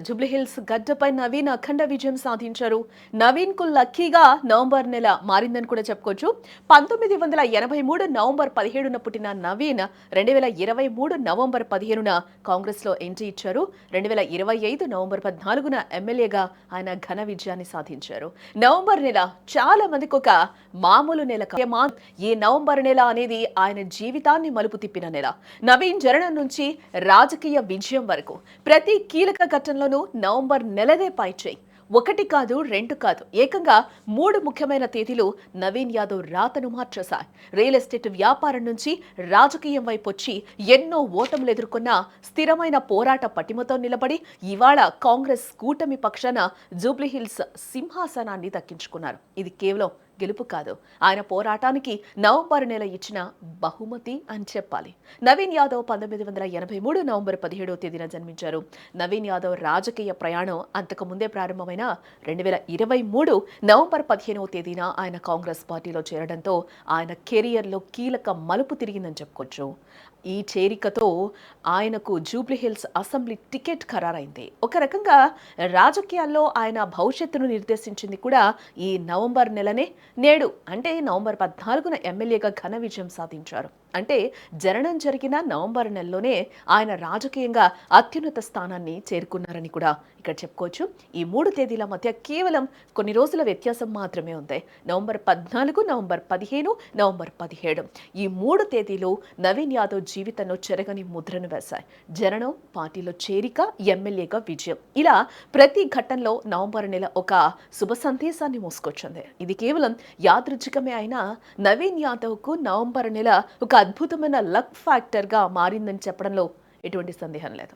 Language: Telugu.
జూబ్లీహిల్స్ గడ్డపై నవీన్ అఖండ విజయం సాధించారు. నవీన్ కు లక్కీగా నవంబర్ నెల మారిందని కూడా చెప్పుకోవచ్చు. 1983 నవంబర్ 17న పుట్టిన నవీన్ 2023 నవంబర్ 15న కాంగ్రెస్ లో ఎంట్రీ ఇచ్చారు. 2025 నవంబర్ 14న ఎమ్మెల్యేగా ఆయన ఘన విజయాన్ని సాధించారు. నవంబర్ నెల చాలా మందికి ఒక మామూలు నెల కాదు. ఈ నవంబర్ నెల అనేది ఆయన జీవితాన్ని మలుపు తిప్పిన నెల. నవీన్ జననం నుంచి రాజకీయ విజయం వరకు ప్రతి కీలక ఘట్టంలోనూ నవంబర్ నెలదే పైచేయి. ఒకటి కాదు, రెండు కాదు, ఏకంగా 3 ముఖ్యమైన తేదీలు నవీన్ యాదవ్ రాతను మార్చేశాయి. రియల్ ఎస్టేట్ వ్యాపారం నుంచి రాజకీయం వైపు వచ్చి ఎన్నో ఓటములు ఎదుర్కొన్న స్థిరమైన పోరాట పటిమతో నిలబడి ఇవాళ కాంగ్రెస్ కూటమి పక్షాన జూబ్లీహిల్స్ సింహాసనాన్ని దక్కించుకున్నారు. ఇది కేవలం గెలుపు కాదు, ఆయన పోరాటానికి నవంబర్ నెల ఇచ్చిన బహుమతి అని చెప్పాలి. నవీన్ యాదవ్ 1983 నవంబర్ 17వ తేదీన జన్మించారు. నవీన్ యాదవ్ రాజకీయ ప్రయాణం అంతకు ముందే ప్రారంభమైన 2023 నవంబర్ 15వ తేదీన ఆయన కాంగ్రెస్ పార్టీలో చేరడంతో ఆయన కెరియర్లో కీలక మలుపు తిరిగిందని చెప్పుకోవచ్చు. ఈ చేరికతో ఆయనకు జూబ్లీహిల్స్ అసెంబ్లీ టికెట్ ఖరారైంది. ఒక రకంగా రాజకీయాల్లో ఆయన భవిష్యత్తును నిర్దేశించింది కూడా ఈ నవంబర్ నెలనే. నేడు అంటే నవంబర్ 14న ఎమ్మెల్యేగా ఘన విజయం సాధించారు. అంటే జననం జరిగిన నవంబర్ నెలలోనే ఆయన రాజకీయంగా అత్యున్నత స్థానాన్ని చేరుకున్నారని కూడా ఇక్కడ చెప్పుకోవచ్చు. ఈ 3 తేదీల మధ్య కేవలం కొన్ని రోజుల వ్యత్యాసం మాత్రమే ఉంది. నవంబర్ 14, నవంబర్ 15, నవంబర్ 17 ఈ 3 తేదీలు నవీన్ యాదవ్ జీవితంలో చెరగని ముద్రను వేశాయి. జననం, పార్టీలో చేరిక, ఎమ్మెల్యేగా విజయం, ఇలా ప్రతి ఘట్టంలో నవంబర్ నెల ఒక శుభ సందేశాన్ని మోసుకొచ్చింది. ఇది కేవలం యాదృచ్ఛికమే అయినా నవీన్ యాదవ్కు నవంబర్ నెల ఒక అద్భుతమైన లక్ ఫ్యాక్టర్గా మారిందని చెప్పడంలో ఎటువంటి సందేహం లేదు.